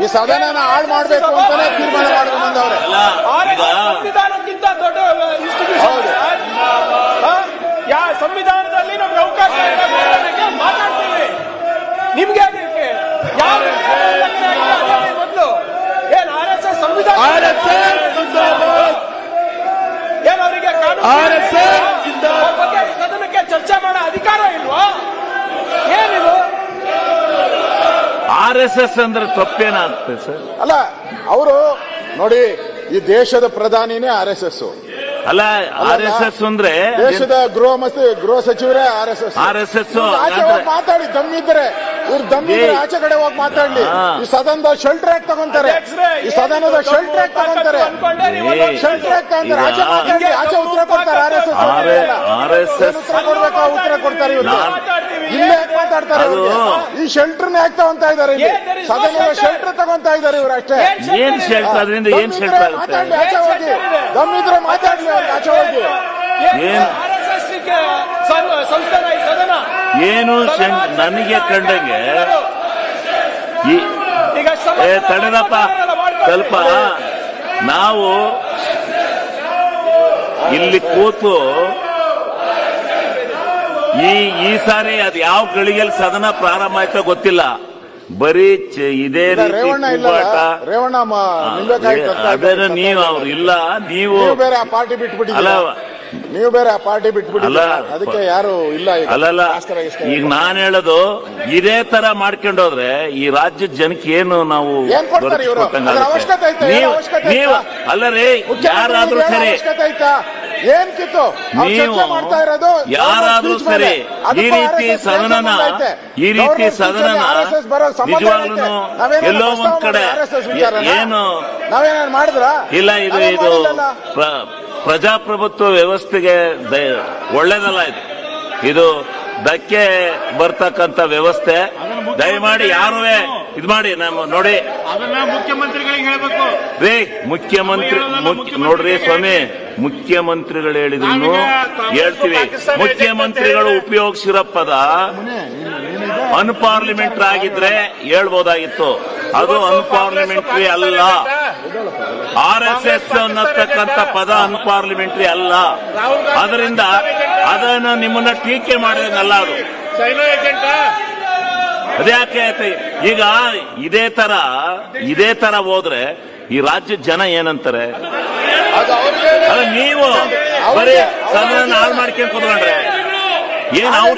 ಈ ಸದನನ ಹಾಳು ಮಾಡಬೇಕು ಅಂತಾನೆ ತೀರ್ಮಾನ ಮಾಡ್ಕೊಂಡು ಬಂದವ್ರೆ. ಸಂವಿಧಾನಕ್ಕಿಂತ ದೊಡ್ಡ ಇನ್ಸ್ಟಿಟ್ಯೂಷನ್ ಸಂವಿಧಾನದಲ್ಲಿ ನಮ್ಗೆ ಅವಕಾಶ ಮಾತಾಡ್ತೀವಿ. ನಿಮ್ಗೆ ಮೊದಲು ಏನ್ RSS ಸಂವಿಧಾನ ಏನ್ ಅವರಿಗೆ ಬಗ್ಗೆ ಸದನಕ್ಕೆ ಚರ್ಚೆ ಮಾಡೋ ಅಧಿಕಾರ ಇಲ್ವಾ? ಏನಿದು RSS ಅಂದ್ರೆ ತಪ್ಪೇನಾಗುತ್ತೆ ಸರ್? ಅಲ್ಲ, ಅವರು ನೋಡಿ, ಈ ದೇಶದ ಪ್ರಧಾನಿನೇ RSS. ಅಲ್ಲ, RSS ಅಂದ್ರೆ ದೇಶದ ಗೃಹ ಸಚಿವರೇ RSS. ಆಚೆ ಹೋಗಿ ಮಾತಾಡಿ, ದಮ್ಮಿದ್ರೆ ಇವ್ರು ದಮ್ಮಿದ್ರೆ ಆಚೆ ಕಡೆ ಹೋಗಿ ಮಾತಾಡ್ಲಿ. ಈ ಸದನದ ಶೆಲ್ಟರ್ ಆಗಿ ತಗೊಂತಾರೆ, ಈ ಸದನದ ಶೆಲ್ಟರ್ ಆಗಿ ತಗೊಂತಾರೆ, ಶೆಲ್ಟರ್ ಆಗಿ ತಗೊಂತಾರೆ. ಆಚೆ ಮಾತಾಡಿ, ಆಚೆ ಉತ್ತರ ಕೊಡ್ತಾರೆ. RSS ಉತ್ತರ ಕೊಡ್ಬೇಕಾ? ಉತ್ತರ ಕೊಡ್ತಾರೆ. ಇವ್ರು ಇಲ್ಲೇ ಮಾತಾಡ್ತಾರೆ. ಈ ಶೆಲ್ಟರ್ನ ಯಾಕೆ ತಗೊಂತಾ ಇದಾರೆ? ಇಲ್ಲಿ ಸದನದ ಶೆಲ್ಟರ್ ತಗೊಂತಾ ಇದಾರೆ ಇವ್ರು ಅಷ್ಟೇ. ಏನ್ ಶೆಲ್ಟರ್? ಅದರಿಂದ ಏನ್ ಶೆಲ್ಟರ್ ಆಗುತ್ತೆ? ಮಾತಾಡ್ಲಿ, ಆಚೆ ಹೋಗಿ ದಮ್ಮಿದ್ರೆ ಮಾತಾಡ್ಲಿ, ಆಚೆ ಹೋಗಿ. ಏನು ನನಗೆ ಕಂಡಂಗೆ ತಡೆದಪ್ಪ ಸ್ವಲ್ಪ. ನಾವು ಇಲ್ಲಿ ಕೂತು ಈ ಸಾರಿ ಅದು ಯಾವ ಗಳಿಗೆಯಲ್ಲಿ ಸದನ ಪ್ರಾರಂಭ ಆಯ್ತೋ ಗೊತ್ತಿಲ್ಲ. ಬರೀ ಇದೇ ರೀತಿ ಅದನ್ನ ನೀವು ಅವ್ರು ಇಲ್ಲ, ನೀವು ಬೇರೆ ಆ ಪಾರ್ಟಿ ಬಿಟ್ಬಿಟ್ಟಿಲ್ಲ, ನೀವು ಬೇರೆ ಆ ಪಾರ್ಟಿ ಬಿಟ್ಬಿಟ್ಟಿಲ್ಲ, ಅದಕ್ಕೆ ಯಾರು ಇಲ್ಲ. ಅಲ್ಲಲ್ಲ, ಈಗ ನಾನ್ ಹೇಳೋದು ಇದೇ ತರ ಮಾಡ್ಕೊಂಡು ಹೋದ್ರೆ ಈ ರಾಜ್ಯದ ಜನಕ್ಕೆ ಏನು ನಾವು ನೀವು ಅಲ್ಲರೇ ಯಾರಾದ್ರೂ ಸರಿ, ಏನ್ ಕಿತ್ತು ನೀವು ಯಾರಾದ್ರೂ ಸರಿ ಈ ರೀತಿ ಸದನನ ನಿಜವಾಗ್ಲೂ ಎಲ್ಲೋ ಒಂದ್ ಕಡೆ ಏನು ಮಾಡಿದ್ರ ಇಲ್ಲ. ಇದು ಪ್ರಜಾಪ್ರಭುತ್ವ ವ್ಯವಸ್ಥೆಗೆ ಒಳ್ಳೇದಲ್ಲ. ಇದು ಧಕ್ಕೆ ಬರ್ತಕ್ಕಂಥ ವ್ಯವಸ್ಥೆ. ದಯಮಾಡಿ ಯಾರು ಇದು ಮಾಡಿ ನಮ್ಮ ನೋಡಿ, ಮುಖ್ಯಮಂತ್ರಿಗಳಿಗೆ ಹೇಳ್ಬೇಕು ರೀ. ನೋಡ್ರಿ ಸ್ವಾಮಿ, ಮುಖ್ಯಮಂತ್ರಿಗಳು ಹೇಳಿದ್ರು ಹೇಳ್ತೀವಿ. ಮುಖ್ಯಮಂತ್ರಿಗಳು ಉಪಯೋಗಿಸಿರೋ ಪದ ಅನ್ಪಾರ್ಲಿಮೆಂಟರಿ ಆಗಿದ್ರೆ ಹೇಳ್ಬೋದಾಗಿತ್ತು. ಅದು ಅನ್ಪಾರ್ಲಿಮೆಂಟರಿ ಅಲ್ಲ. RSS ಅನ್ನತಕ್ಕಂಥ ಪದ ಅನ್ಪಾರ್ಲಿಮೆಂಟರಿ ಅಲ್ಲ. ಅದರಿಂದ ಅದನ್ನು ನಿಮ್ಮನ್ನ ಟೀಕೆ ಮಾಡಿದ್ನಲ್ಲ, ಅದು ಅದ್ಯಾಕೆ ಈಗ ಇದೇ ತರ ಹೋದ್ರೆ ಈ ರಾಜ್ಯದ ಜನ ಏನಂತಾರೆ? ನೀವು ಬರೀ ಸದನ ಹಾಳು ಮಾಡ್ಕೊಂಡು ಕೂತ್ಕೊಂಡ್ರೆ ಏನ್ ಅವ್ರ